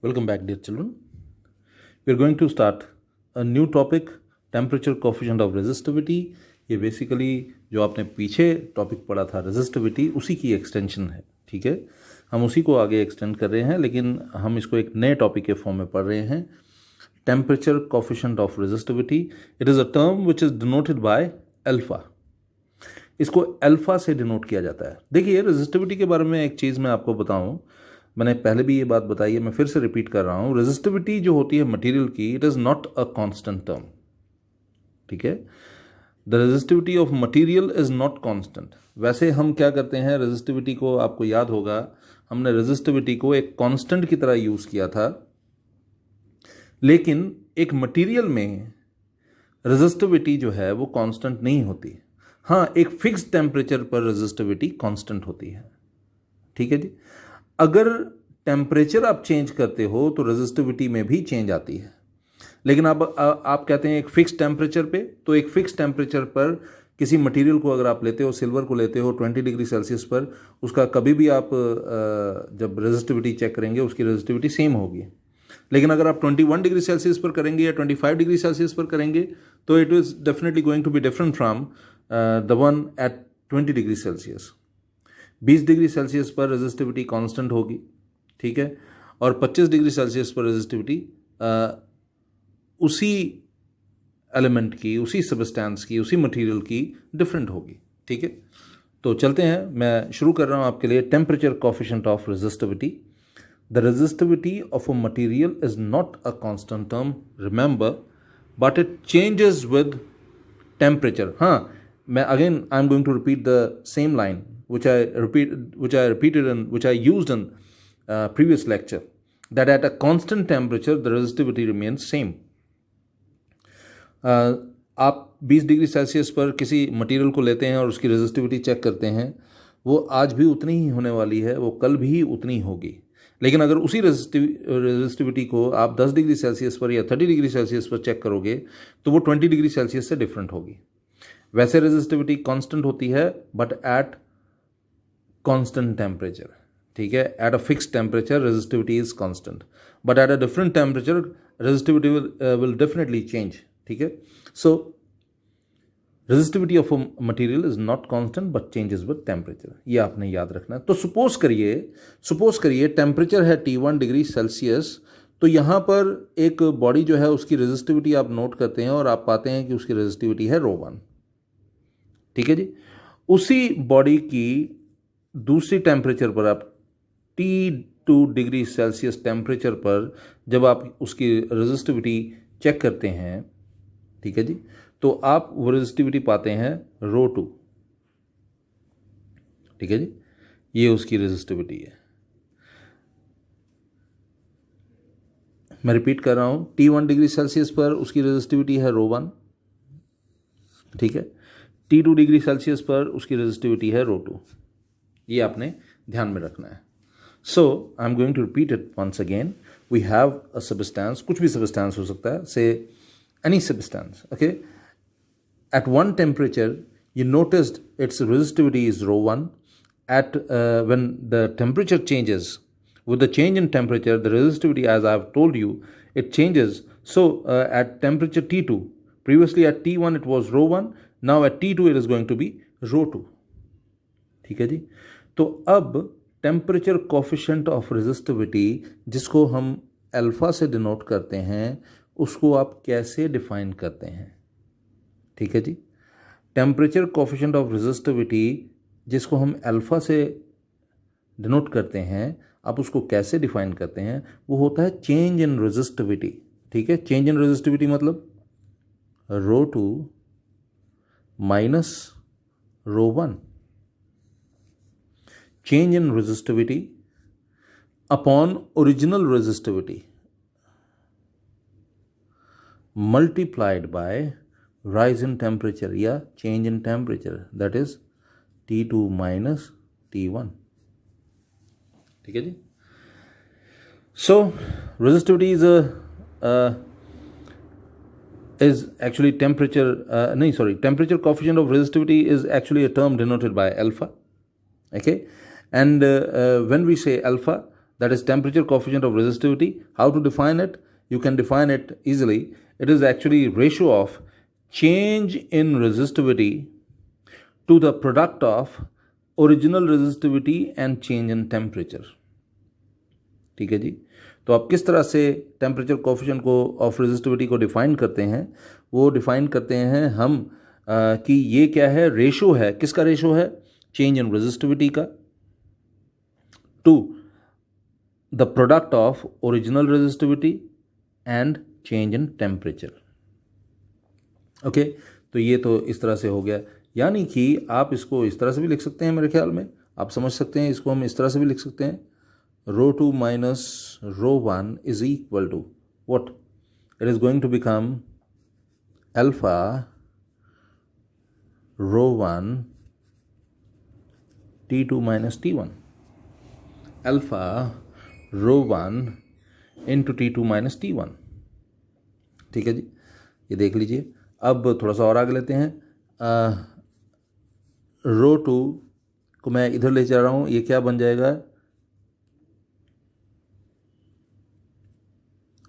Welcome back, dear children. We are going to start a new topic, temperature coefficient of resistivity. ये basically जो आपने पीछे topic पढ़ा था रेजिस्टिविटी, उसी की एक्सटेंशन है. ठीक है, हम उसी को आगे एक्सटेंड कर रहे हैं, लेकिन हम इसको एक नए टॉपिक के फॉर्म में पढ़ रहे हैं. Temperature coefficient of resistivity, it is a term which is denoted by alpha. इसको अल्फा से डिनोट किया जाता है. देखिए, रेजिस्टिविटी के बारे में एक चीज़ मैं आपको बताऊं, मैंने पहले भी ये बात बताई है, मैं फिर से रिपीट कर रहा हूँ. रेजिस्टिविटी जो होती है मटेरियल की, it is not a constant term. ठीक है, the resistivity of material is not constant. वैसे हम क्या करते हैं, रेजिस्टिविटी को, आपको याद होगा, हमने रेजिस्टिविटी को एक कांस्टेंट की तरह यूज़ किया था, लेकिन एक मटेरियल में रेजिस्टिविटी जो है वो कांस्टेंट नहीं होती. हाँ, एक फिक्स टेम्परेचर पर रेजिस्टिविटी कांस्टेंट होती है. ठीक है जी. अगर टेम्परेचर आप चेंज करते हो तो रेजिस्टिविटी में भी चेंज आती है, लेकिन आप कहते हैं एक फिक्स टेम्परेचर पे, तो एक फिक्स टेम्परेचर पर किसी मटेरियल को अगर आप लेते हो, सिल्वर को लेते हो 20 डिग्री सेल्सियस पर, उसका कभी भी आप जब रेजिस्टिविटी चेक करेंगे उसकी रेजिस्टिविटी सेम होगी. लेकिन अगर आप 21 डिग्री सेल्सियस पर करेंगे या 25 डिग्री सेल्सियस पर करेंगे तो it is definitely going to be different from the one at 20 degree Celsius. 20 degree Celsius पर रेजिस्टिविटी कांस्टेंट होगी. ठीक है, और 25 डिग्री सेल्सियस पर रेजिस्टिविटी उसी एलिमेंट की, उसी सब्सटेंस की, उसी मटेरियल की डिफरेंट होगी. ठीक है, तो चलते हैं, मैं शुरू कर रहा हूं आपके लिए. Temperature coefficient of resistivity. The resistivity of a material is not a constant term, remember, but it changes with temperature. हाँ, मैं again I am going to repeat the same line which I repeated and which I used in previous lecture, that at a constant temperature the resistivity remains same. आप 20 degree Celsius पर किसी material को लेते हैं और उसकी resistivity check करते हैं, वो आज भी उतनी ही होने वाली है, वो कल भी उतनी होगी. लेकिन अगर उसी रेजिस्टिविटी को आप 10 डिग्री सेल्सियस पर या 30 डिग्री सेल्सियस पर चेक करोगे तो वो 20 डिग्री सेल्सियस से डिफरेंट होगी. वैसे रेजिस्टिविटी कांस्टेंट होती है, बट एट constant temperature. ठीक है, at a fixed temperature resistivity is constant, but at a different temperature resistivity will definitely change. ठीक है, so resistivity of a material is not constant but changes with temperature. ये आपने याद रखना है. तो suppose करिए टेम्परेचर है T1 डिग्री सेल्सियस, तो यहाँ पर एक बॉडी जो है उसकी रेजिस्टिविटी आप नोट करते हैं और आप पाते हैं कि उसकी रेजिस्टिविटी है ρ1. ठीक है जी. उसी बॉडी की दूसरी टेम्परेचर पर, आप T2 डिग्री सेल्सियस टेम्परेचर पर जब आप उसकी रेजिस्टिविटी चेक करते हैं, ठीक है जी, तो आप वो रेजिस्टिविटी पाते हैं ρ2. ठीक है जी, ये उसकी रेजिस्टिविटी है. मैं रिपीट कर रहा हूं, T1 डिग्री सेल्सियस पर उसकी रेजिस्टिविटी है ρ1. ठीक है, T2 डिग्री सेल्सियस पर उसकी रेजिस्टिविटी है ρ2. ये आपने ध्यान में रखना है. So I am going to repeat it once again. We have a substance, कुछ भी सब्सटेंस हो सकता है, say any substance. Okay, at one temperature you noticed its resistivity is ρ1. At when the temperature changes, with the change in temperature, the resistivity, as I have told you, it changes. So at temperature T2, previously at T1 it was ρ1, now at T2 it is going to be ρ2. ठीक है जी. तो अब temperature coefficient of resistivity, जिसको हम alpha से denote करते हैं, उसको आप कैसे डिफाइन करते हैं? ठीक है जी. टेम्परेचर कोफिशिएंट ऑफ रेजिस्टिविटी जिसको हम अल्फा से डिनोट करते हैं, आप उसको कैसे डिफाइन करते हैं? वो होता है चेंज इन रेजिस्टिविटी. ठीक है, चेंज इन रेजिस्टिविटी मतलब ρ2 minus ρ1. Change in resistivity upon original resistivity multiplied by rise in temperature या change in temperature, that is T2 minus T1. ठीक है जी. So resistivity is actually temperature temperature coefficient of resistivity is actually a term denoted by alpha. Okay, and when we say alpha, that is temperature coefficient of resistivity. How to define it? You can define it easily. It is actually ratio of change in resistivity to the product of original resistivity and change in temperature. ठीक है जी। तो आप किस तरह से temperature coefficient को of resistivity को define करते हैं? वो डिफाइन करते हैं हम कि ये क्या है, रेशो है। किसका रेशो है? चेंज इन रेजिस्टिविटी का to the product of original resistivity and change in temperature. Okay, तो ये तो इस तरह से हो गया। यानी कि आप इसको इस तरह से भी लिख सकते हैं, मेरे ख्याल में आप समझ सकते हैं। इसको हम इस तरह से भी लिख सकते हैं, ρ2 minus ρ1 is equal to what? It is going to become alpha ρ1 T2 minus T1, alpha ρ1 into T2 minus T1। ठीक है जी, ये देख लीजिए। अब थोड़ा सा और आगे लेते हैं। ρ2 को मैं इधर ले जा रहा हूँ, ये क्या बन जाएगा?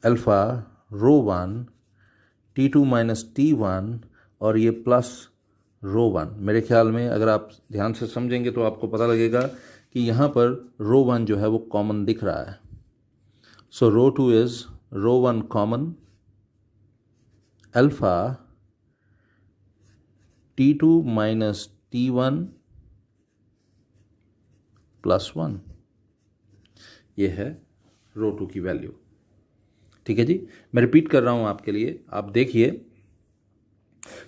अल्फ़ा ρ1 T2 माइनस T1 और ये प्लस ρ1। मेरे ख्याल में अगर आप ध्यान से समझेंगे तो आपको पता लगेगा कि यहाँ पर ρ1 जो है वो कॉमन दिख रहा है। So ρ2 is ρ1 common, alpha T2 minus T1 plus 1, ये है ρ2 की वैल्यू। ठीक है जी, मैं रिपीट कर रहा हूं आपके लिए, आप देखिए।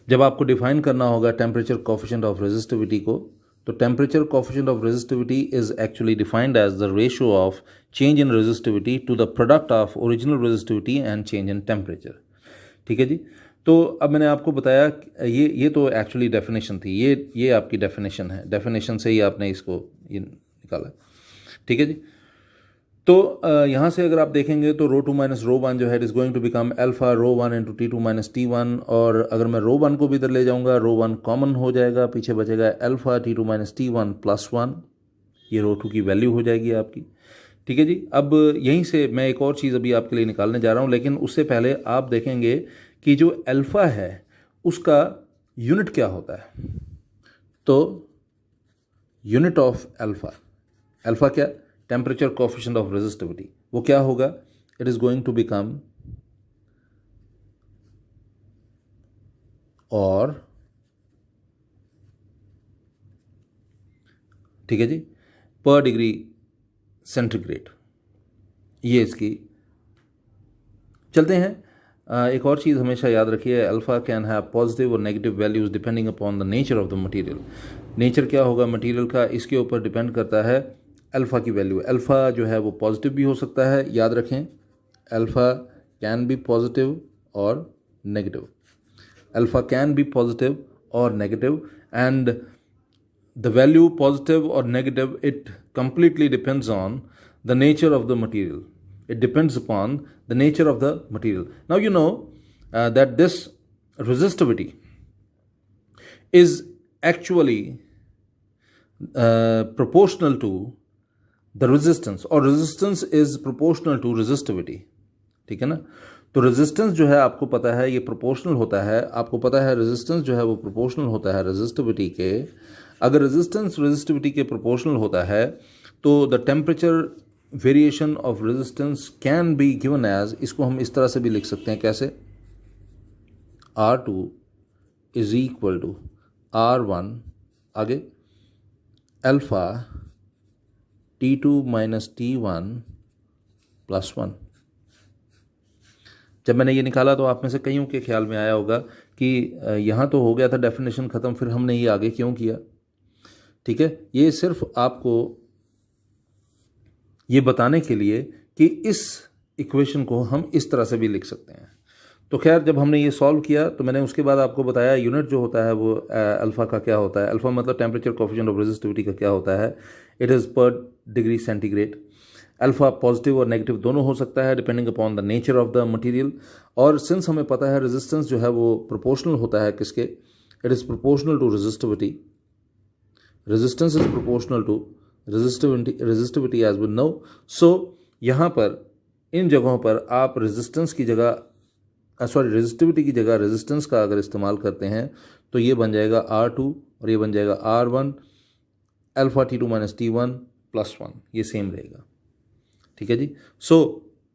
जब आपको डिफाइन करना होगा टेम्परेचर कोफिशिएंट ऑफ रेजिस्टिविटी को, तो temperature coefficient of resistivity is actually defined as the ratio of change in resistivity to the product of original resistivity and change in temperature. ठीक है जी। तो अब मैंने आपको बताया ये तो एक्चुअली डेफिनेशन थी, ये आपकी डेफिनेशन है, डेफिनेशन से ही आपने इसको ये निकाला। ठीक है जी। तो यहाँ से अगर आप देखेंगे तो ρ2 माइनस ρ1 जो है it is going to become alpha ρ1 into T2 minus T1, और अगर मैं ρ1 को भी इधर ले जाऊँगा, ρ1 कॉमन हो जाएगा, पीछे बचेगा alpha T2 minus T1 plus 1, ये ρ2 की वैल्यू हो जाएगी आपकी। ठीक है जी। अब यहीं से मैं एक और चीज़ अभी आपके लिए निकालने जा रहा हूँ, लेकिन उससे पहले आप देखेंगे कि जो अल्फ़ा है उसका यूनिट क्या होता है। तो यूनिट ऑफ अल्फ़ा क्या? Temperature coefficient of resistivity. वो क्या होगा? It is going to become और, ठीक है जी, पर डिग्री सेंटीग्रेड। ये इसकी। चलते हैं। एक और चीज़ हमेशा याद रखिए, अल्फ़ा कैन हैव पॉजिटिव और negative values depending upon the nature of the material. Nature क्या होगा मटेरियल का, इसके ऊपर डिपेंड करता है अल्फ़ा की वैल्यू। अल्फ़ा जो है वो पॉजिटिव भी हो सकता है, याद रखें, अल्फ़ा कैन बी पॉजिटिव और negative. Alpha can be positive और negative, and the value positive और negative it completely depends on the nature of the material. It depends upon the nature of the material. Now you know that this resistivity is actually proportional to the resistance, or resistance is proportional to resistivity. ठीक है ना? तो resistance जो है आपको पता है ये प्रोपोर्शनल होता है। आपको पता है रेजिस्टेंस जो है वो प्रोपोर्शनल होता है रेजिस्टिविटी के। अगर रेजिस्टेंस रेजिस्टिविटी के प्रोपोर्शनल होता है तो the temperature variation of resistance can be given as, इसको हम इस तरह से भी लिख सकते हैं, कैसे? R2 is equal to R1, आगे alpha T2 minus T1 plus 1। जब मैंने ये निकाला तो आप में से कईयों के ख्याल में आया होगा कि यहाँ तो हो गया था डेफिनेशन ख़त्म, फिर हमने ये आगे क्यों किया? ठीक है, ये सिर्फ आपको ये बताने के लिए कि इस इक्वेशन को हम इस तरह से भी लिख सकते हैं। तो खैर, जब हमने ये सॉल्व किया तो मैंने उसके बाद आपको बताया यूनिट जो होता है वो अल्फ़ा का क्या होता है। अल्फ़ा मतलब टेम्परेचर कोफिशिएंट ऑफ रेजिस्टिविटी का क्या होता है? इट इज़ पर डिग्री सेंटीग्रेड। अल्फ़ा पॉजिटिव और नेगेटिव दोनों हो सकता है depending upon the nature of the material. और सिंस हमें पता है रेजिस्टेंस जो है वो प्रोपोर्शनल होता है किसके? It is proportional to resistivity. Resistance is proportional to resistivity as we know. So यहाँ पर इन जगहों पर आप रेजिस्टेंस की जगह रेजिस्टिविटी की जगह रेजिस्टेंस का अगर इस्तेमाल करते हैं तो ये बन जाएगा R2 और ये बन जाएगा R1 alpha T2 minus T1 plus 1, ये सेम रहेगा। ठीक है जी। सो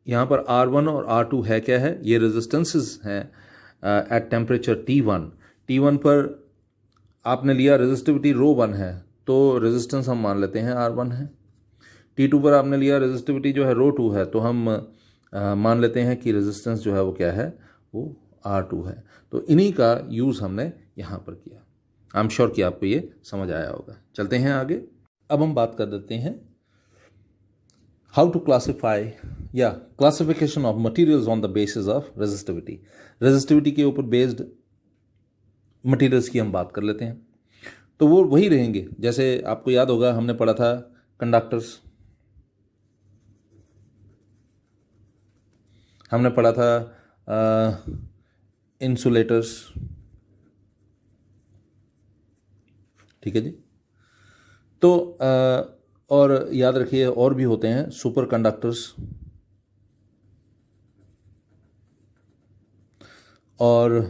यहाँ पर R1 और R2 है क्या है, ये रेजिस्टेंसेस हैं एट टेम्परेचर T1 पर आपने लिया रेजिस्टिविटी ρ1 है तो रेजिस्टेंस हम मान लेते हैं R1 है। T2 पर आपने लिया रेजिस्टिविटी जो है ρ2 है तो हम मान लेते हैं कि रेजिस्टेंस जो है वो क्या है, वो R2 है। तो इन्हीं का यूज़ हमने यहाँ पर किया। आई एम श्योर कि आपको ये समझ आया होगा। चलते हैं आगे। अब हम बात कर देते हैं हाउ टू क्लासिफाई या classification of materials on the basis of resistivity. Resistivity के ऊपर बेस्ड मटेरियल्स की हम बात कर लेते हैं। तो वो वही रहेंगे जैसे आपको याद होगा हमने पढ़ा था कंडक्टर्स, हमने पढ़ा था इंसुलेटर्स। ठीक है जी। तो और याद रखिए और भी होते हैं सुपर कंडक्टर्स और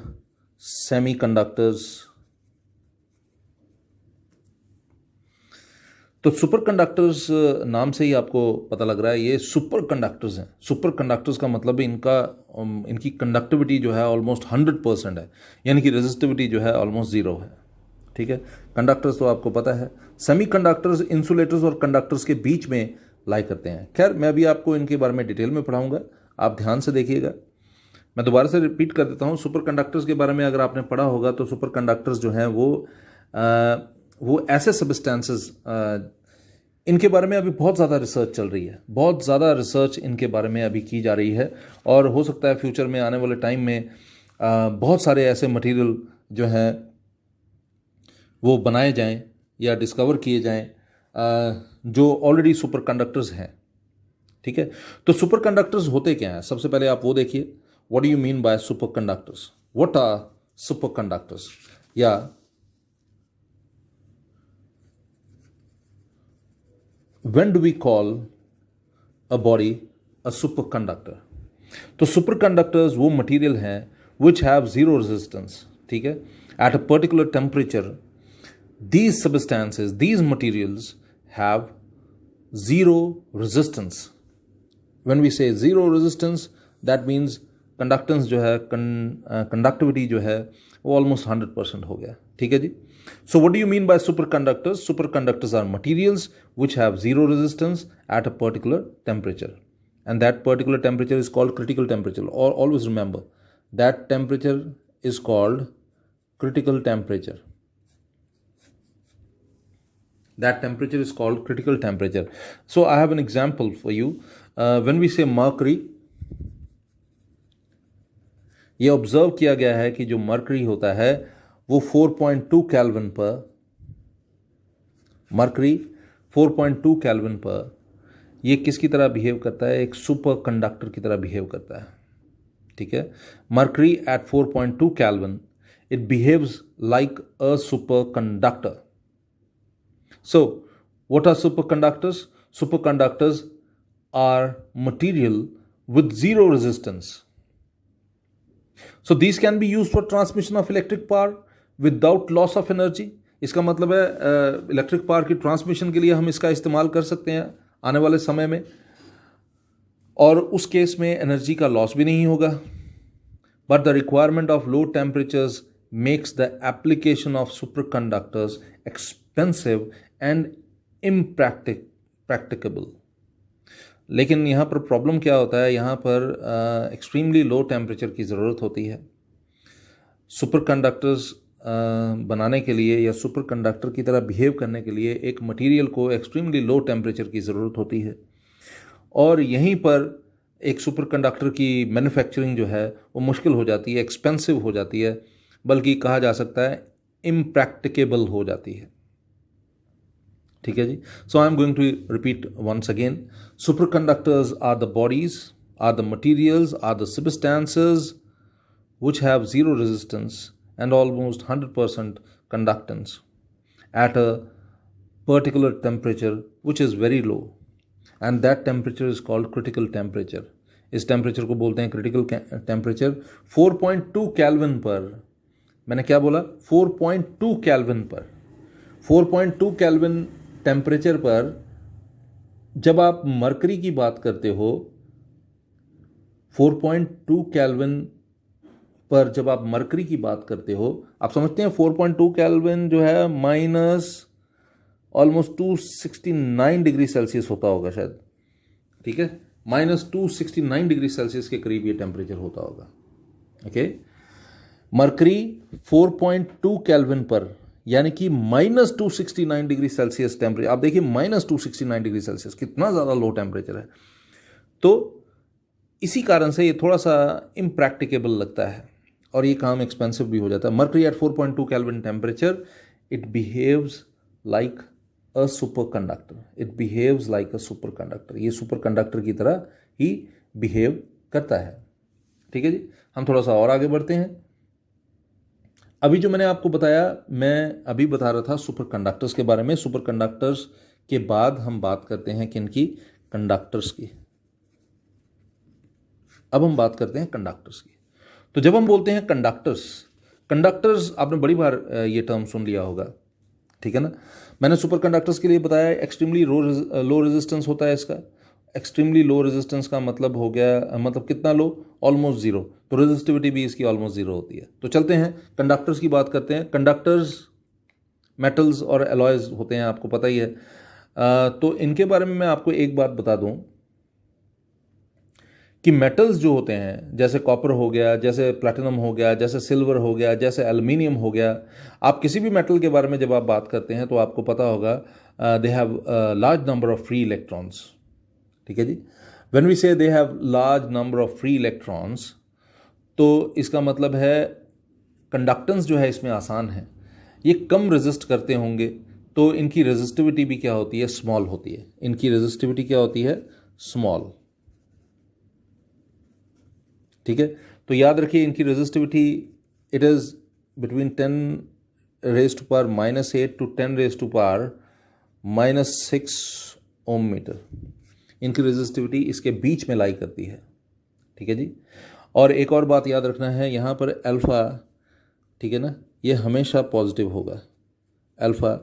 सेमी कंडक्टर्स। तो सुपर कंडक्टर्स नाम से ही आपको पता लग रहा है ये सुपर कंडक्टर्स हैं। सुपर कंडक्टर्स का मतलब इनकी कंडक्टिविटी जो है ऑलमोस्ट 100% है, यानी कि रेजिस्टिविटी जो है ऑलमोस्ट 0 है। ठीक है। कंडक्टर्स तो आपको पता है। सेमी कंडक्टर्स इंसुलेटर्स और कंडक्टर्स के बीच में लाई करते हैं। खैर मैं भी आपको इनके बारे में डिटेल में पढ़ाऊंगा, आप ध्यान से देखिएगा। मैं दोबारा से रिपीट कर देता हूँ, सुपर कंडक्टर्स के बारे में अगर आपने पढ़ा होगा तो सुपर कंडक्टर्स जो हैं वो ऐसे सब्सटेंसेस, इनके बारे में अभी बहुत ज़्यादा रिसर्च चल रही है, बहुत ज़्यादा रिसर्च इनके बारे में अभी की जा रही है और हो सकता है फ्यूचर में आने वाले टाइम में बहुत सारे ऐसे मटेरियल जो हैं वो बनाए जाएं या डिस्कवर किए जाएं जो ऑलरेडी सुपर कंडक्टर्स हैं। ठीक है। तो सुपर कंडक्टर्स होते क्या हैं, सबसे पहले आप वो देखिए, what do you mean by super conductors, what are super conductors, या when do we call a body a superconductor? तो superconductors वो मटेरियल हैं which have zero resistance। ठीक है। at a particular temperature these substances, these materials have zero resistance। when we say zero resistance that means conductance जो है conductivity जो है वो almost 100% हो गया। ठीक है जी। So what do you mean by superconductors? Superconductors are materials which have zero resistance at a particular temperature, and that particular temperature is called critical temperature. Or always remember that temperature is called critical temperature. That temperature is called critical temperature. So I have an example for you. When we say mercury, ये observe किया गया है कि जो mercury होता है वो 4.2 kelvin पर, मर्करी 4.2 केल्विन पर ये किसकी तरह बिहेव करता है, एक सुपर कंडक्टर की तरह बिहेव करता है। ठीक है। Mercury at 4.2 kelvin it behaves like a super conductor. So what are super conductors? Super conductors are material with zero resistance. So these can be used for transmission of electric power without loss of energy. इसका मतलब है electric power की transmission के लिए हम इसका इस्तेमाल कर सकते हैं आने वाले समय में, और उस केस में एनर्जी का लॉस भी नहीं होगा। But the requirement of low temperatures makes the application of superconductors expensive and impracticable. लेकिन यहाँ पर प्रॉब्लम क्या होता है, यहाँ पर एक्सट्रीमली लो टेम्परेचर की ज़रूरत होती है सुपर कंडक्टर्स बनाने के लिए, या सुपर कंडक्टर की तरह बिहेव करने के लिए एक मटेरियल को एक्सट्रीमली लो टेम्परेचर की ज़रूरत होती है। और यहीं पर एक सुपर कंडक्टर की मैन्युफैक्चरिंग जो है वो मुश्किल हो जाती है, एक्सपेंसिव हो जाती है, बल्कि कहा जा सकता है इम्प्रैक्टिकेबल हो जाती है। ठीक है जी। So I am going to repeat once again, super conductors are the bodies, are the materials, are the substances which have zero resistance and almost 100% conductance at a particular temperature which is very low and that temperature is called critical temperature. इस temperature को बोलते हैं critical temperature. 4.2 kelvin पर, मैंने क्या बोला, 4.2 kelvin पर, 4.2 kelvin temperature पर जब आप मरकरी की बात करते हो, 4.2 केल्विन पर जब आप मरकरी की बात करते हो, आप समझते हैं 4.2 केल्विन जो है माइनस ऑलमोस्ट 269 डिग्री सेल्सियस होता होगा शायद, ठीक है, माइनस 269 डिग्री सेल्सियस के करीब ये टेम्परेचर होता होगा। ओके, मरकरी 4.2 केल्विन पर यानी कि माइनस 269 डिग्री सेल्सियस टेम्परेचर। आप देखिए माइनस 269 डिग्री सेल्सियस कितना ज़्यादा लो टेम्परेचर है। तो इसी कारण से ये थोड़ा सा इम्प्रैक्टिकेबल लगता है और ये काम एक्सपेंसिव भी हो जाता है। Mercury at 4.2 kelvin temperature it behaves like a super conductor, it behaves like a super conductor, ये सुपर कंडक्टर की तरह ही बिहेव करता है। ठीक है जी, हम थोड़ा सा और आगे बढ़ते हैं। अभी जो मैंने आपको बताया, मैं अभी बता रहा था सुपर कंडक्टर्स के बारे में। सुपर कंडक्टर्स के बाद हम बात करते हैं किनकी, कंडक्टर्स की। अब हम बात करते हैं कंडक्टर्स की। तो जब हम बोलते हैं कंडक्टर्स, कंडक्टर्स आपने बड़ी बार ये टर्म सुन लिया होगा, ठीक है ना। मैंने सुपर कंडक्टर्स के लिए बताया एक्सट्रीमली लो रेजिस्टेंस होता है इसका। एक्सट्रीमली लो रेजिस्टेंस का मतलब हो गया, मतलब कितना लो, ऑलमोस्ट जीरो। तो रेजिस्टिविटी भी इसकी ऑलमोस्ट जीरो होती है। तो चलते हैं कंडक्टर्स की बात करते हैं। कंडक्टर्स मेटल्स और एलॉयज होते हैं, आपको पता ही है। तो इनके बारे में मैं आपको एक बात बता दूं कि मेटल्स जो होते हैं, जैसे कॉपर हो गया, जैसे प्लैटिनम हो गया, जैसे सिल्वर हो गया, जैसे एल्युमिनियम हो गया, आप किसी भी मेटल के बारे में जब आप बात करते हैं तो आपको पता होगा they have large number of free electrons. ठीक है जी, व्हेन वी से they have large number of free electrons, तो इसका मतलब है कंडक्टेंस जो है इसमें आसान है, ये कम रेजिस्ट करते होंगे, तो इनकी रेजिस्टिविटी भी क्या होती है, स्मॉल होती है। इनकी रेजिस्टिविटी क्या होती है, स्मॉल। ठीक है, तो याद रखिए इनकी resistivity it is between 10 raise to power -8 to 10 raise to power -6 ohm metre. इनकी रेजिस्टिविटी इसके बीच में लाई करती है। ठीक है जी, और एक और बात याद रखना है, यहाँ पर अल्फ़ा, ठीक है ना, ये हमेशा पॉजिटिव होगा। अल्फ़ा,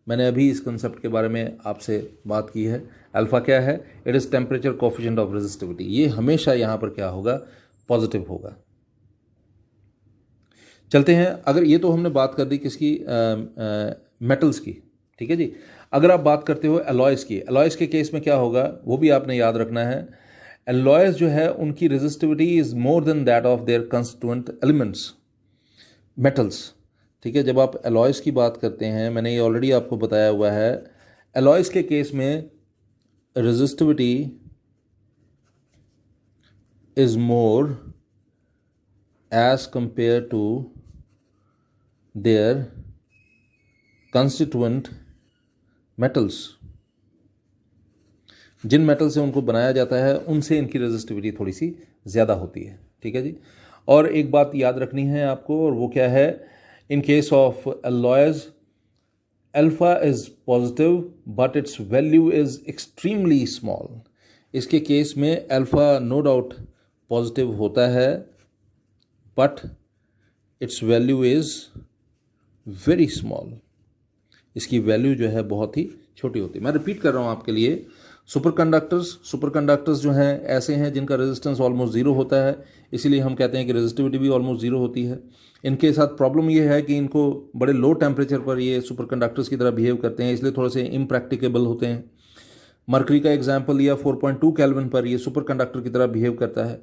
मैंने अभी इस कंसेप्ट के बारे में आपसे बात की है। अल्फ़ा क्या है, it is temperature coefficient of resistivity. ये हमेशा यहाँ पर क्या होगा, पॉजिटिव होगा। चलते हैं, अगर ये तो हमने बात कर दी किसकी, मेटल्स की। ठीक है जी, अगर आप बात करते हो एलॉयज़ की, एलॉयज़ के केस में क्या होगा वो भी आपने याद रखना है। एलॉयज़ जो है उनकी resistivity is more than that of their constituent elements, metals. ठीक है, जब आप एलॉयज़ की बात करते हैं, मैंने ये ऑलरेडी आपको बताया हुआ है, एलॉयज़ के केस में resistivity is more as compared to their constituent metals। जिन मेटल से उनको बनाया जाता है उनसे इनकी रेजिस्टिविटी थोड़ी सी ज़्यादा होती है। ठीक है जी, और एक बात याद रखनी है आपको, और वो क्या है, in case of alloys alpha is positive but it's value is extremely small. इसके केस में अल्फ़ा नो डाउट पॉजिटिव होता है but it's value is very small. इसकी वैल्यू जो है बहुत ही छोटी होती है। मैं रिपीट कर रहा हूँ आपके लिए, सुपर कंडक्टर्स जो हैं ऐसे हैं जिनका रेजिस्टेंस ऑलमोस्ट ज़ीरो होता है, इसीलिए हम कहते हैं कि रेजिस्टिविटी भी ऑलमोस्ट ज़ीरो होती है। इनके साथ प्रॉब्लम ये है कि इनको बड़े लो टेम्परेचर पर ये सुपर कंडक्टर्स की तरह बिहेव करते हैं, इसलिए थोड़े से इम्प्रैक्टिकेबल होते हैं। मरकरी का एग्जाम्पल लिया, 4.2 केल्विन पर ये सुपर कंडक्टर की तरह बिहेव करता है।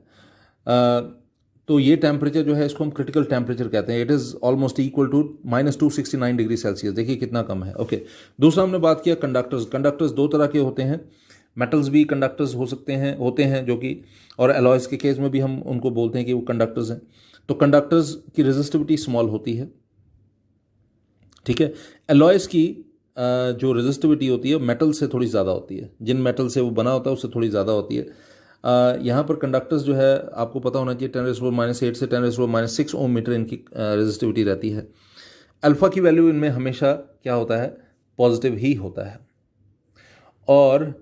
तो ये टेम्परेचर जो है इसको हम क्रिटिकल टेम्परेचर कहते हैं। It is almost equal to -269 degree Celsius. देखिए कितना कम है। ओके, दूसरा हमने बात किया कंडक्टर्स। कंडक्टर्स दो तरह के होते हैं, मेटल्स भी कंडक्टर्स होते हैं जो कि, और एलॉयज़ के केस में भी हम उनको बोलते हैं कि वो कंडक्टर्स हैं। तो कंडक्टर्स की रेजिस्टिविटी स्मॉल होती है। ठीक है, एलॉयज़ की जो रेजिस्टिविटी होती है मेटल से थोड़ी ज़्यादा होती है, जिन मेटल से वो बना होता है उससे थोड़ी ज़्यादा होती है। यहाँ पर कंडक्टर्स जो है आपको पता होना चाहिए 10⁻⁻8 से 10⁻⁻6 ओम मीटर इनकी रेजिस्टिविटी रहती है। अल्फ़ा की वैल्यू इनमें हमेशा क्या होता है, पॉजिटिव ही होता है। और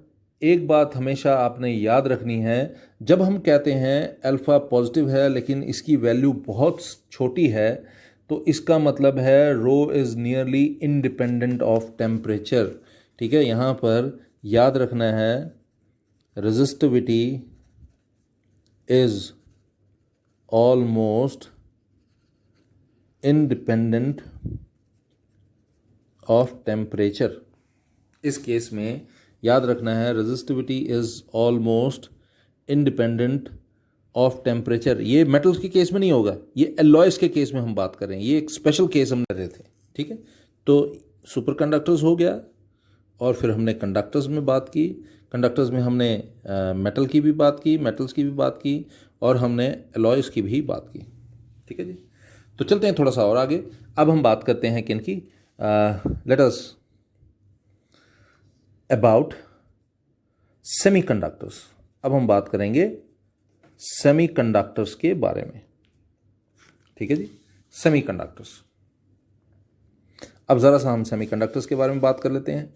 एक बात हमेशा आपने याद रखनी है, जब हम कहते हैं अल्फ़ा पॉजिटिव है लेकिन इसकी वैल्यू बहुत छोटी है, तो इसका मतलब है rho is nearly independent of temperature. ठीक है, यहाँ पर याद रखना है resistivity is almost independent of temperature. इस केस में याद रखना है resistivity is almost independent of temperature. ये मेटल्स के केस में नहीं होगा, ये एलॉयस के केस में हम बात कर रहे हैं, ये एक स्पेशल केस हम कर रहे थे। ठीक है, तो सुपर कंडक्टर्स हो गया, और फिर हमने कंडक्टर्स में बात की, कंडक्टर्स में हमने मेटल की भी बात की, मेटल्स की भी बात की, और हमने एलॉयस की भी बात की। ठीक है जी, तो चलते हैं थोड़ा सा और आगे। अब हम बात करते हैं किन की, लेट अस अबाउट सेमीकंडक्टर्स। अब हम बात करेंगे सेमीकंडक्टर्स के बारे में। ठीक है जी, सेमीकंडक्टर्स। अब जरा सा हम सेमीकंडक्टर्स के बारे में बात कर लेते हैं।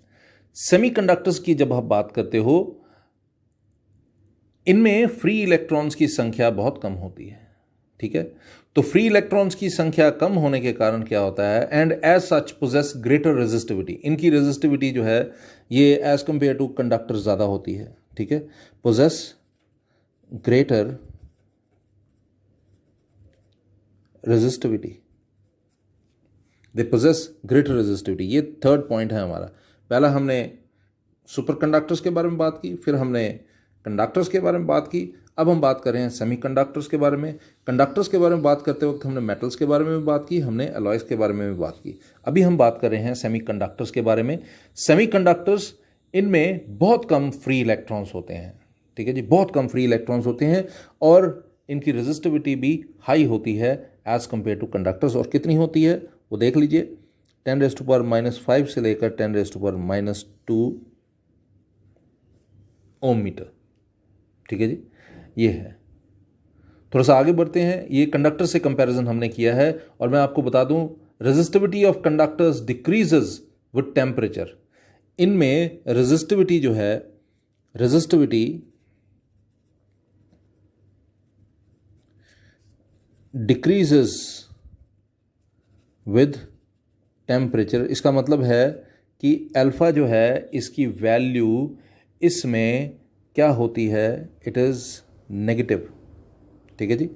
सेमीकंडक्टर्स की जब आप बात करते हो, इनमें फ्री इलेक्ट्रॉन्स की संख्या बहुत कम होती है। ठीक है, तो फ्री इलेक्ट्रॉन्स की संख्या कम होने के कारण क्या होता है, and as such possess greater resistivity. इनकी रेजिस्टिविटी जो है ये एज कंपेयर टू कंडक्टर ज़्यादा होती है। ठीक है, possess greater resistivity, they possess greater resistivity. ये थर्ड पॉइंट है हमारा। पहला हमने सुपर कंडक्टर्स के बारे में बात की, फिर हमने कंडक्टर्स के बारे में बात की, अब हम बात कर रहे हैं सेमीकंडक्टर्स के बारे में। कंडक्टर्स के बारे में बात करते वक्त हमने मेटल्स के बारे में भी बात की, हमने अलॉयस के बारे में भी बात की। अभी हम बात कर रहे हैं सेमीकंडक्टर्स के बारे में। सेमीकंडक्टर्स, इनमें बहुत कम फ्री इलेक्ट्रॉन्स होते हैं। ठीक है जी, बहुत कम फ्री इलेक्ट्रॉन्स होते हैं, और इनकी रेजिस्टिविटी भी हाई होती है एज कंपेयर टू कंडक्टर्स। और कितनी होती है वो देख लीजिए, 10⁻⁵ से लेकर 10⁻² ओम मीटर। ठीक है जी, ये है। थोड़ा सा आगे बढ़ते हैं। ये कंडक्टर से कंपैरिजन हमने किया है, और मैं आपको बता दूं resistivity of conductors decreases with temperature. इनमें रेजिस्टिविटी जो है, रेजिस्टिविटी डिक्रीजेस विद टेम्परेचर। इसका मतलब है कि अल्फा जो है इसकी वैल्यू इसमें क्या होती है, इट इज़ नेगेटिव। ठीक है जी,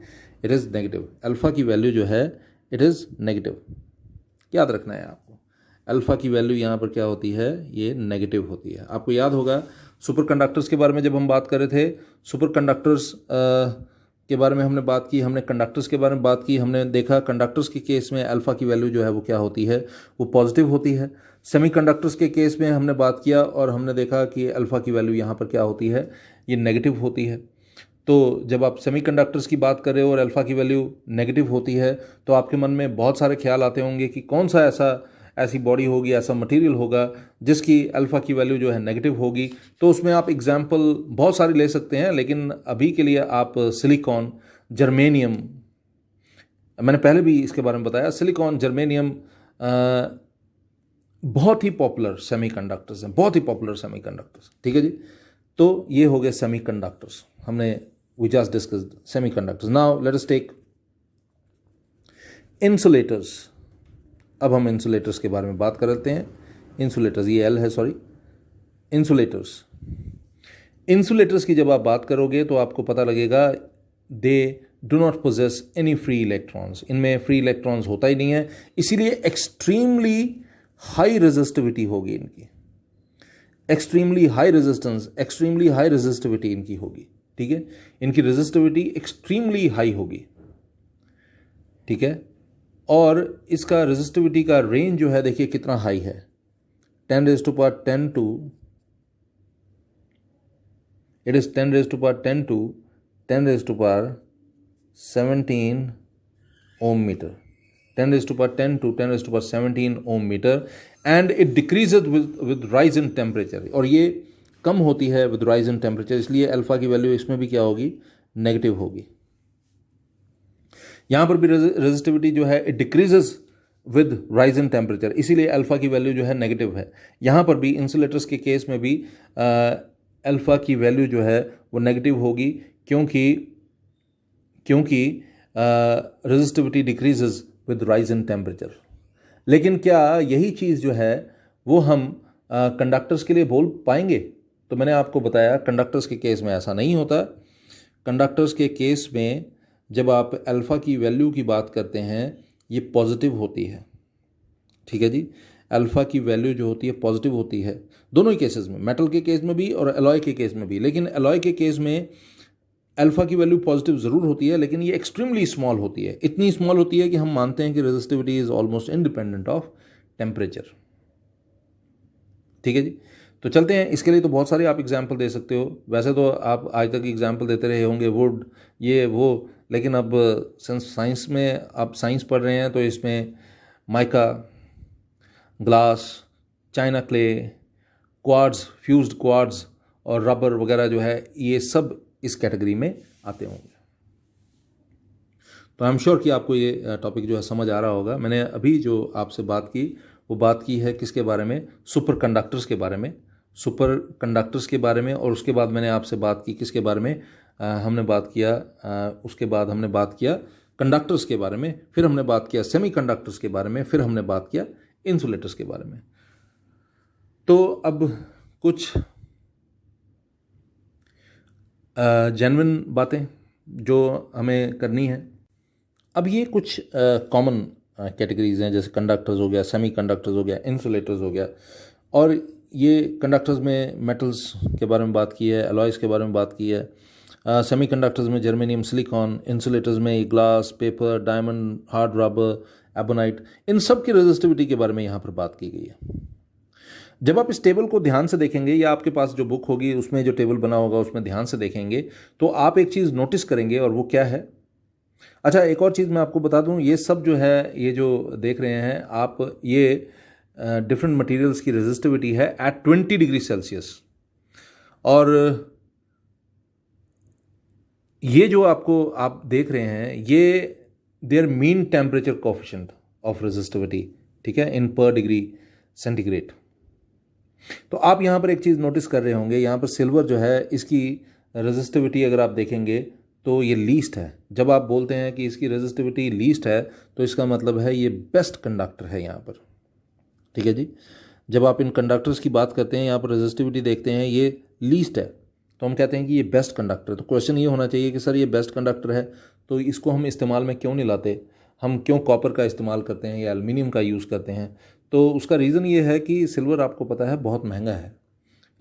इट इज़ नेगेटिव। अल्फ़ा की वैल्यू जो है इट इज़ नेगेटिव। याद रखना है आपको, अल्फ़ा की वैल्यू यहाँ पर क्या होती है, ये नेगेटिव होती है। आपको याद होगा सुपर कंडक्टर्स के बारे में जब हम बात कर रहे थे, सुपर कंडक्टर्स के बारे में हमने बात की, हमने कंडक्टर्स के बारे में बात की, हमने देखा कंडक्टर्स के केस में अल्फ़ा की वैल्यू जो है वो क्या होती है, वो पॉजिटिव होती है। सेमीकंडक्टर्स के केस में हमने बात किया और हमने देखा कि अल्फ़ा की वैल्यू यहाँ पर क्या होती है, ये नेगेटिव होती है। तो जब आप सेमीकंडक्टर्स की बात कर रहे हो और अल्फ़ा की वैल्यू नेगेटिव होती है, तो आपके मन में बहुत सारे ख्याल आते होंगे कि कौन सा ऐसी बॉडी होगी, ऐसा मटेरियल होगा जिसकी अल्फ़ा की वैल्यू जो है नेगेटिव होगी। तो उसमें आप एग्जाम्पल बहुत सारी ले सकते हैं, लेकिन अभी के लिए आप सिलिकॉन, जर्मेनियम, मैंने पहले भी इसके बारे में बताया, सिलिकॉन, जर्मेनियम बहुत ही पॉपुलर सेमीकंडक्टर्स हैं, बहुत ही पॉपुलर सेमीकंडक्टर्स। ठीक है जी, तो ये हो गए सेमीकंडक्टर्स। हमने we just discussed semiconductors. Now let us take insulators. अब हम इंसुलेटर्स के बारे में बात कर लेते हैं। इंसुलेटर्स, ये एल है, सॉरी, इंसुलेटर्स। इंसुलेटर्स की जब आप बात करोगे तो आपको पता लगेगा they do not possess any free electrons. इनमें फ्री इलेक्ट्रॉन्स होता ही नहीं है, इसीलिए एक्सट्रीमली हाई रेजिस्टिविटी होगी इनकी, extremely high resistance, extremely high resistivity इनकी होगी। ठीक है, इनकी रेजिस्टिविटी एक्सट्रीमली हाई होगी। ठीक है, और इसका रेजिस्टिविटी का रेंज जो है देखिए कितना हाई है, 10⁻10 to it is 10⁻10 to 10⁻17 ohm meter, 10⁻10 to 10⁻17 ohm meter, and it decreases with rise in temperature। और ये कम होती है with rise in temperature, इसलिए अल्फा की वैल्यू इसमें भी क्या होगी, नेगेटिव होगी। यहाँ पर भी रेजिस्टिविटी जो है it decreases with rise in temperature, इसीलिए अल्फ़ा की वैल्यू जो है नेगेटिव है। यहाँ पर भी इंसुलेटर्स के केस में भी अल्फ़ा की वैल्यू जो है वो नेगेटिव होगी, क्योंकि resistivity decreases with rise in temperature. लेकिन क्या यही चीज़ जो है वो हम कंडक्टर्स के लिए बोल पाएंगे? तो मैंने आपको बताया कंडक्टर्स के केस में ऐसा नहीं होता। कंडक्टर्स के केस में जब आप अल्फ़ा की वैल्यू की बात करते हैं ये पॉजिटिव होती है, ठीक है जी। अल्फ़ा की वैल्यू जो होती है पॉजिटिव होती है दोनों ही केसेस में, मेटल के केस में भी और एलॉय के केस में भी। लेकिन एलॉय के केस में अल्फ़ा की वैल्यू पॉजिटिव ज़रूर होती है, लेकिन ये एक्सट्रीमली स्मॉल होती है, इतनी स्मॉल होती है कि हम मानते हैं कि resistivity is almost independent of temperature, ठीक है जी। तो चलते हैं, इसके लिए तो बहुत सारे आप एग्जाम्पल दे सकते हो। वैसे तो आप आज तक एग्जाम्पल देते रहे होंगे, वुड, ये वो, लेकिन अब साइंस में आप साइंस पढ़ रहे हैं तो इसमें mica, glass, China clay, quartz, fused quartz और रबर वगैरह जो है ये सब इस कैटेगरी में आते होंगे। तो आई एम श्योर कि आपको ये टॉपिक जो है समझ आ रहा होगा। मैंने अभी जो आपसे बात की वो बात की है किसके बारे में? सुपर कंडक्टर्स के बारे में, सुपर कंडक्टर्स के बारे में। और उसके बाद मैंने आपसे बात की किसके बारे में? हमने बात किया उसके बाद हमने बात किया कंडक्टर्स के बारे में, फिर हमने बात किया सेमी कंडक्टर्स के बारे में, फिर हमने बात किया इंसुलेटर्स के बारे में। तो अब कुछ जेन्युइन बातें जो हमें करनी है। अब ये कुछ कॉमन कैटेगरीज हैं, जैसे कंडक्टर्स हो गया, सेमी कंडक्टर्स हो गया, इंसुलेटर्स हो गया। और ये कंडक्टर्स में मेटल्स के बारे में बात की है, अलॉयज़ के बारे में बात की है। सेमी कंडक्टर्स में जर्मेनियम, सिलिकॉन, इंसुलेटर्स में glass, paper, diamond, hard rubber, ebonite, इन सब की रेजिस्टिविटी के बारे में यहाँ पर बात की गई है। जब आप इस टेबल को ध्यान से देखेंगे या आपके पास जो बुक होगी उसमें जो टेबल बना होगा उसमें ध्यान से देखेंगे तो आप एक चीज़ नोटिस करेंगे, और वो क्या है? अच्छा, एक और चीज़ मैं आपको बता दूं, ये सब जो है, ये जो देख रहे हैं आप, ये डिफरेंट मटेरियल्स की रेजिस्टिविटी है एट 20 डिग्री सेल्सियस। और ये जो आप देख रहे हैं ये there mean temperature coefficient of resistivity, ठीक है, इन पर डिग्री सेंटीग्रेड। तो आप यहाँ पर एक चीज़ नोटिस कर रहे होंगे, यहाँ पर सिल्वर जो है इसकी रेजिस्टिविटी अगर आप देखेंगे तो ये लीस्ट है। जब आप बोलते हैं कि इसकी रेजिस्टिविटी लीस्ट है तो इसका मतलब है ये बेस्ट कंडक्टर है यहाँ पर, ठीक है जी। जब आप इन कंडक्टर्स की बात करते हैं, यहाँ पर रेजिस्टिविटी देखते हैं ये लीस्ट है, तो हम कहते हैं कि ये बेस्ट कंडक्टर है। तो क्वेश्चन ये होना चाहिए कि सर ये बेस्ट कंडक्टर है तो इसको हम इस्तेमाल में क्यों नहीं लाते, हम क्यों कॉपर का इस्तेमाल करते हैं या एल्युमिनियम का यूज़ करते हैं? तो उसका रीज़न ये है कि सिल्वर आपको पता है बहुत महंगा है,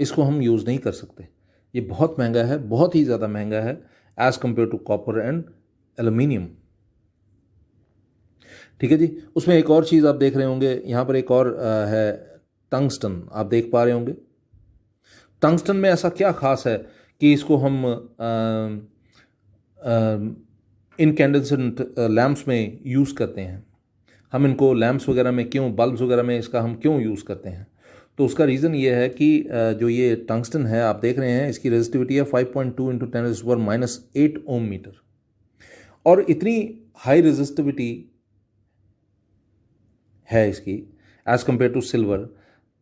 इसको हम यूज़ नहीं कर सकते। ये बहुत महंगा है, बहुत ही ज़्यादा महंगा है as compare to copper and aluminium, ठीक है जी। उसमें एक और चीज़ आप देख रहे होंगे, यहाँ पर एक और है टंगस्टन, आप देख पा रहे होंगे। टंगस्टन में ऐसा क्या खास है कि इसको हम इनकैंडेसेंट लैम्प्स में यूज़ करते हैं? हम इनको लैम्प्स वगैरह में क्यों, बल्ब्स वगैरह में इसका हम क्यों यूज़ करते हैं? तो उसका रीज़न ये है कि जो ये टंगस्टन है आप देख रहे हैं इसकी रेजिस्टिविटी है 5.2 × 10⁻⁸ ओम मीटर, और इतनी हाई रेजिस्टिविटी है इसकी एज़ कम्पेयर टू सिल्वर।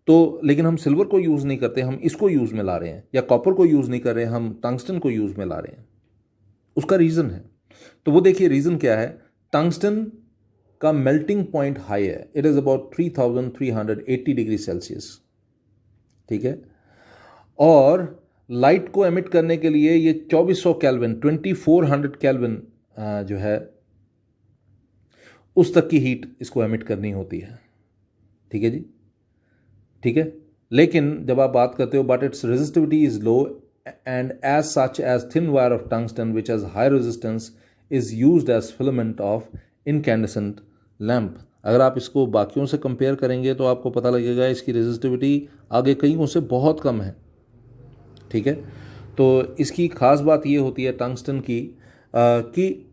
तो लेकिन हम सिल्वर को यूज़ नहीं करते, हम इसको यूज़ में ला रहे हैं, या कॉपर को यूज़ नहीं कर रहे हैं, हम टंगस्टन को यूज़ में ला रहे हैं। उसका रीज़न है, तो वो देखिए रीज़न क्या है। टंगस्टन का मेल्टिंग पॉइंट हाई है, it is about 3380 degree Celsius, ठीक है। और लाइट को एमिट करने के लिए ये 2400 केल्विन, 2400 केल्विन जो है उस तक की हीट इसको एमिट करनी होती है, ठीक है जी, ठीक है। लेकिन जब आप बात करते हो, but its resistivity is low and as such as thin wire of tungsten which has high resistance is used as filament of incandescent lamp. अगर आप इसको बाकियों से कंपेयर करेंगे तो आपको पता लगेगा इसकी रेजिस्टिविटी आगे कईयों से बहुत कम है, ठीक है। तो इसकी खास बात ये होती है टंगस्टन की कि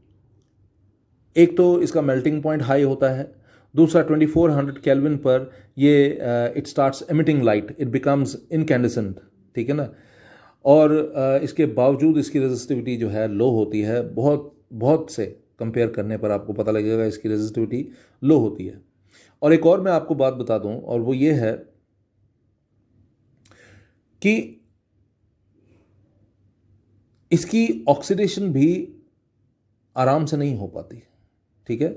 एक तो इसका मेल्टिंग पॉइंट हाई होता है, दूसरा 2400 केल्विन पर ये it starts emitting light, it becomes incandescent, ठीक है ना। और इसके बावजूद इसकी रेजिस्टिविटी जो है लो होती है, बहुत बहुत से कंपेयर करने पर आपको पता लगेगा इसकी रेजिस्टिविटी लो होती है। और एक और मैं आपको बात बता दूं, और वो ये है कि इसकी ऑक्सीडेशन भी आराम से नहीं हो पाती, ठीक है।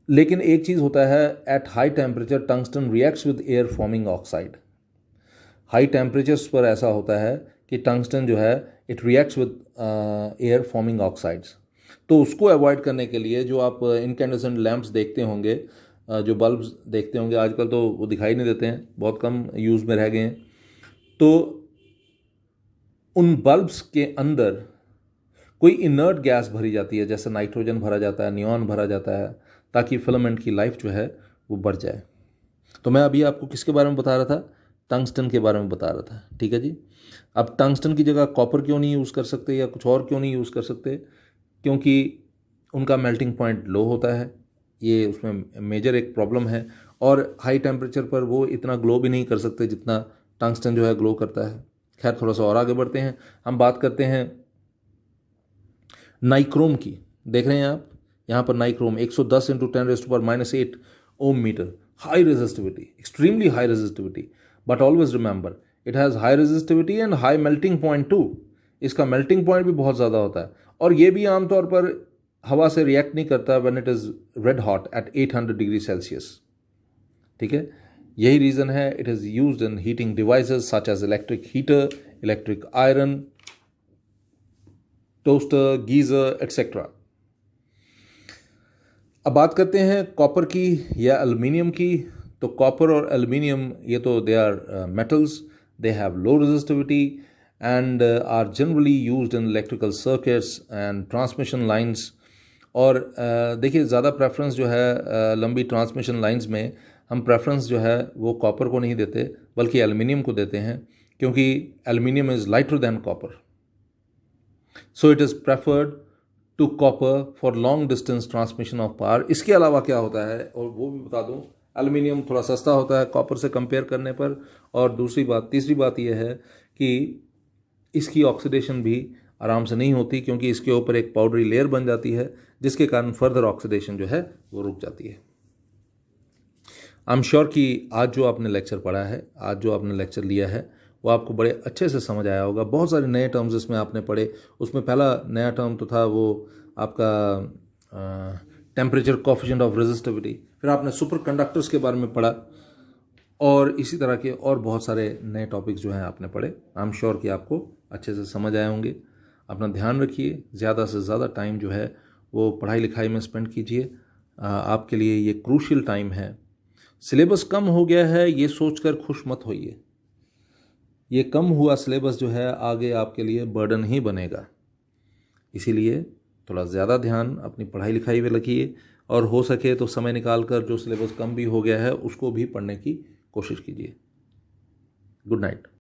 लेकिन एक चीज़ होता है, at high temperature tungsten reacts with air forming oxide. High temperatures पर ऐसा होता है कि टंगस्टन जो है it reacts with air forming oxides. तो उसको अवॉइड करने के लिए जो आप इनकैंडेसेंट लैंप्स देखते होंगे, जो बल्ब्स देखते होंगे, आजकल तो वो दिखाई नहीं देते हैं, बहुत कम यूज़ में रह गए हैं। तो उन बल्ब्स के अंदर कोई इनर्ट गैस भरी जाती है, जैसे नाइट्रोजन भरा जाता है, नियॉन भरा जाता है, ताकि फिलामेंट की लाइफ जो है वो बढ़ जाए। तो मैं अभी आपको किसके बारे में बता रहा था? टंगस्टन के बारे में बता रहा था, ठीक है जी। अब टंगस्टन की जगह कॉपर क्यों नहीं यूज़ कर सकते या कुछ और क्यों नहीं यूज़ कर सकते? क्योंकि उनका मेल्टिंग पॉइंट लो होता है, ये उसमें मेजर एक प्रॉब्लम है। और हाई टेम्परेचर पर वो इतना ग्लो भी नहीं कर सकते जितना टंगस्टन जो है ग्लो करता है। खैर, थोड़ा सा और आगे बढ़ते हैं, हम बात करते हैं नाइक्रोम की। देख रहे हैं आप यहाँ पर nichrome 110 into 10⁻⁻8 ohm metre, high resistivity, extremely high resistivity. But always remember, it has high resistivity and high melting point too. इसका मेल्टिंग पॉइंट भी बहुत ज़्यादा होता है, और ये भी आमतौर पर हवा से रिएक्ट नहीं करता when it is red hot at 800 degree Celsius, ठीक है। यही रीज़न है it is used in heating devices such as electric heater, electric iron, toaster, geyser etcetera. अब बात करते हैं कॉपर की या एल्युमिनियम की। तो कॉपर और एल्युमिनियम ये तो they are metals, they have low resistivity and are generally used in electrical circuits and transmission lines. और देखिए, ज़्यादा प्रेफरेंस जो है लंबी ट्रांसमिशन लाइंस में हम प्रेफरेंस जो है वो कॉपर को नहीं देते, बल्कि एल्युमिनियम को देते हैं, क्योंकि aluminium is lighter than copper. So it is preferred to copper for long distance transmission of power. इसके अलावा क्या होता है, और वो भी बता दूं, एल्युमिनियम थोड़ा सस्ता होता है कॉपर से कंपेयर करने पर। और तीसरी बात यह है कि इसकी ऑक्सीडेशन भी आराम से नहीं होती, क्योंकि इसके ऊपर एक पाउडरी लेयर बन जाती है, जिसके कारण फर्दर ऑक्सीडेशन जो है वो रुक जाती है। आई एम श्योर कि आज जो आपने लेक्चर पढ़ा है, आज जो आपने लेक्चर लिया है, वो आपको बड़े अच्छे से समझ आया होगा। बहुत सारे नए टर्म्स इसमें आपने पढ़े। उसमें पहला नया टर्म तो था वो आपका टेम्परेचर कोफिशिएंट ऑफ रेजिस्टिविटी, फिर आपने सुपर कंडक्टर्स के बारे में पढ़ा, और इसी तरह के और बहुत सारे नए टॉपिक्स जो हैं आपने पढ़े। आई एम श्योर कि आपको अच्छे से समझ आए होंगे। अपना ध्यान रखिए, ज़्यादा से ज़्यादा टाइम जो है वो पढ़ाई लिखाई में स्पेंड कीजिए। आपके लिए ये क्रूशियल टाइम है। सिलेबस कम हो गया है ये सोचकर खुश मत होइए। ये कम हुआ सिलेबस जो है आगे आपके लिए बर्डन ही बनेगा। इसीलिए थोड़ा ज़्यादा ध्यान अपनी पढ़ाई लिखाई में रखिए, और हो सके तो समय निकाल कर जो सिलेबस कम भी हो गया है उसको भी पढ़ने की कोशिश कीजिए। Good night.